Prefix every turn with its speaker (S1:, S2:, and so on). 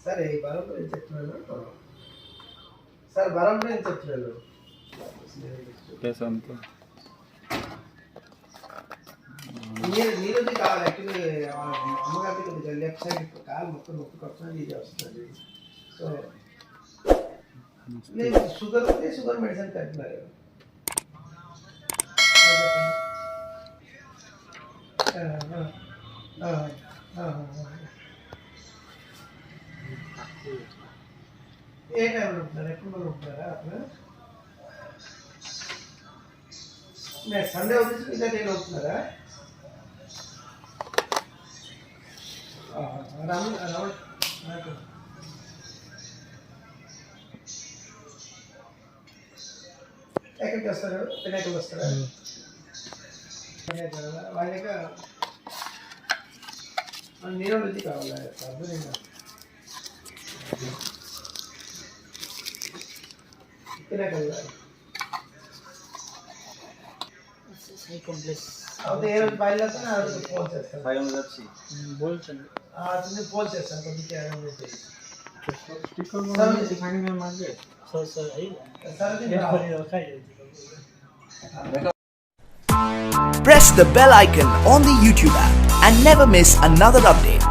S1: సరే ఈ బలంలో ఏం చెప్తున్నాను సార్ బలంలో ఏం చెప్తున్నాను నీరుది కావాలి యాక్చువల్లీ అమ్మగారికి కొద్దిగా లెఫ్ట్ సైడ్ కాలు మొత్తం నొప్పి కొట్టడం ఇది వస్తుంది సో నేను షుగర్ ఉంటే షుగర్ మెడిసిన్ కడుతున్నారు ఏ టైంలో ఉంటున్నారు ఎప్పుడు ఉంటున్నారా అట్లా నేను సండే వచ్చేసి ఇంకా నేను ఉంటున్నారా ఎక్కడికి వస్తారు పినాకల్ వస్తారా వాళ్ళక నీరు రుచి కావాలి అర్థమైందా పినాకల్
S2: कॉम्प्लेक्स
S1: अब ये रोज बाइल आता ना आज फोन से सर
S3: फाइव मिनट सी
S2: बोल चल
S1: आज तुमने फोन से सर कभी क्या है मुझे
S3: स्टिकर में दिखाने में मार गए
S2: सर आई
S1: सर दिन
S4: Press the bell icon on the YouTube app and never miss another update.